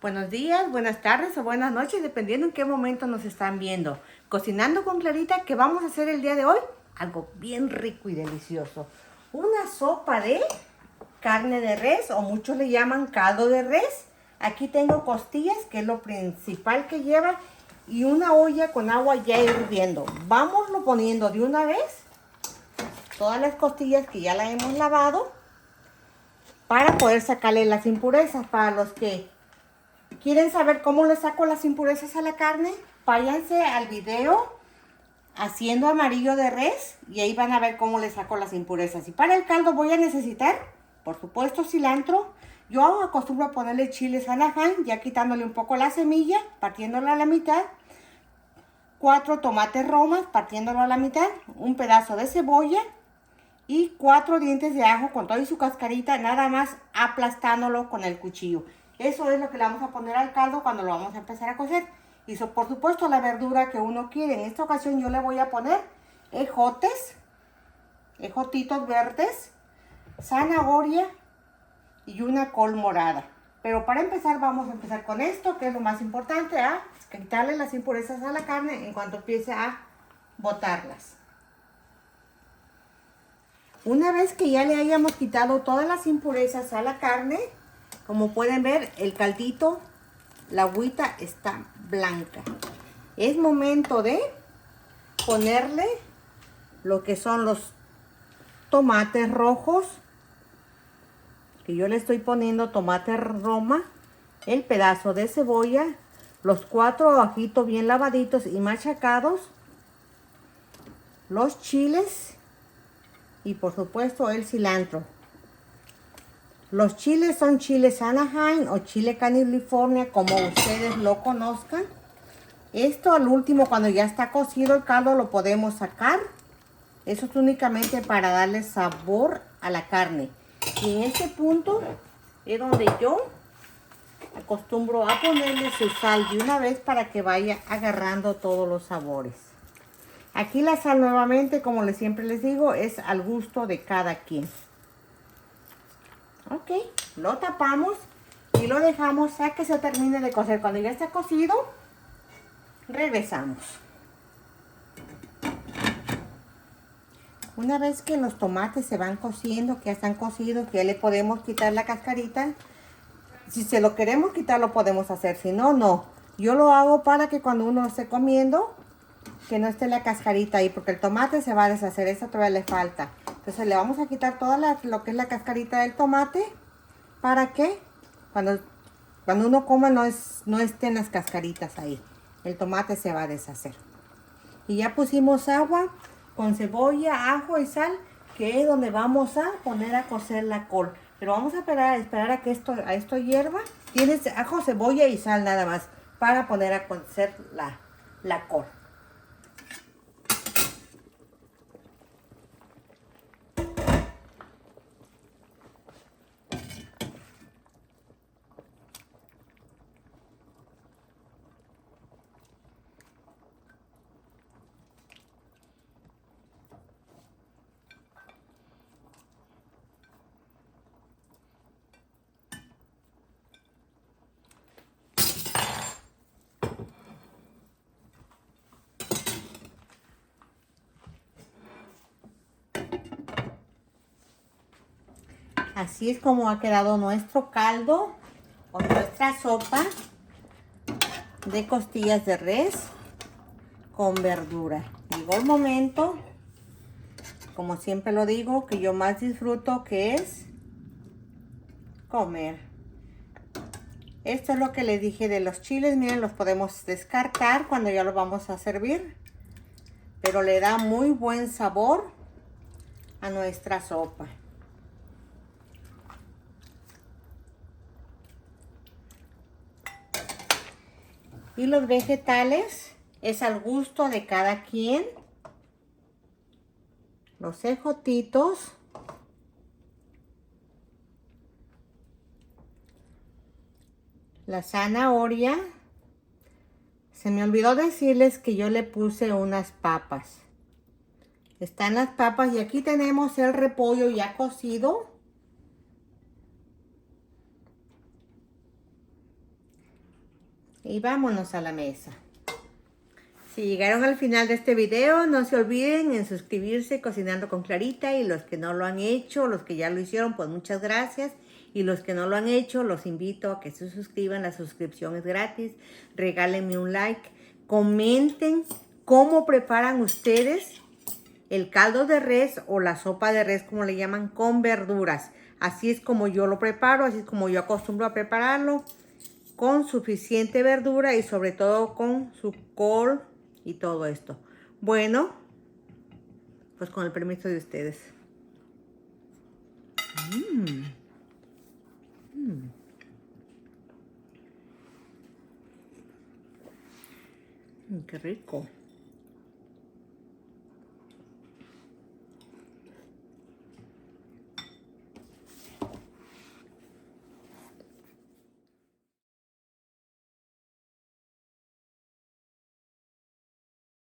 Buenos días, buenas tardes o buenas noches, dependiendo en qué momento nos están viendo. Cocinando con Clarita, ¿qué vamos a hacer el día de hoy? Algo bien rico y delicioso. Una sopa de carne de res, o muchos le llaman caldo de res. Aquí tengo costillas, que es lo principal que lleva, y una olla con agua ya hirviendo. Vámonos poniendo de una vez todas las costillas que ya las hemos lavado para poder sacarle las impurezas. Para los que quieren saber cómo le saco las impurezas a la carne, váyanse al video haciendo amarillo de res y ahí van a ver cómo le saco las impurezas. Y para el caldo voy a necesitar, por supuesto, cilantro. Yo acostumbro a ponerle chiles Anaheim, ya quitándole un poco la semilla, partiéndola a la mitad. 4 tomates romas, partiéndolo a la mitad. Un pedazo de cebolla y 4 dientes de ajo con toda y su cascarita, nada más aplastándolo con el cuchillo. Eso es lo que le vamos a poner al caldo cuando lo vamos a empezar a cocer. Y por supuesto la verdura que uno quiere. En esta ocasión yo le voy a poner ejotitos verdes, zanahoria y una col morada. Pero para empezar vamos a empezar con esto, que es lo más importante, quitarle las impurezas a la carne en cuanto empiece a botarlas. Una vez que ya le hayamos quitado todas las impurezas a la carne, como pueden ver, el caldito, la agüita está blanca. Es momento de ponerle lo que son los tomates rojos, que yo le estoy poniendo tomate roma, el pedazo de cebolla, los 4 ajitos bien lavaditos y machacados, los chiles y por supuesto el cilantro. Los chiles son chiles Anaheim o chile California, como ustedes lo conozcan. Esto al último, cuando ya está cocido el caldo, lo podemos sacar. Eso es únicamente para darle sabor a la carne. Y en este punto es donde yo acostumbro a ponerle su sal de una vez para que vaya agarrando todos los sabores. Aquí la sal nuevamente, como siempre les digo, es al gusto de cada quien. Ok, lo tapamos y lo dejamos a que se termine de cocer. Cuando ya está cocido, regresamos. Una vez que los tomates se van cociendo, que ya están cocidos, que ya le podemos quitar la cascarita. Si se lo queremos quitar, lo podemos hacer. Si no, no. Yo lo hago para que cuando uno esté comiendo, que no esté la cascarita ahí, porque el tomate se va a deshacer. Eso todavía le falta. Entonces le vamos a quitar toda lo que es la cascarita del tomate, para que cuando uno coma no estén las cascaritas ahí. El tomate se va a deshacer. Y ya pusimos agua con cebolla, ajo y sal, que es donde vamos a poner a cocer la col. Pero vamos a esperar a que esto hierva. Tienes ajo, cebolla y sal nada más para poner a cocer la col. Así es como ha quedado nuestro caldo o nuestra sopa de costillas de res con verdura. Llegó el momento, como siempre lo digo, que yo más disfruto, que es comer. Esto es lo que les dije de los chiles. Miren, los podemos descartar cuando ya los vamos a servir, pero le da muy buen sabor a nuestra sopa. Y los vegetales es al gusto de cada quien. Los ejotitos, la zanahoria. Se me olvidó decirles que yo le puse unas papas. Están las papas y aquí tenemos el repollo ya cocido. Y vámonos a la mesa. Si llegaron al final de este video, no se olviden en suscribirse Cocinando con Clarita, y los que no lo han hecho, los que ya lo hicieron, pues muchas gracias. Y los que no lo han hecho, los invito a que se suscriban, la suscripción es gratis. Regálenme un like, comenten cómo preparan ustedes el caldo de res o la sopa de res, como le llaman, con verduras. Así es como yo lo preparo, así es como yo acostumbro a prepararlo, con suficiente verdura y sobre todo con su col y todo esto. Bueno, pues con el permiso de ustedes. Qué rico.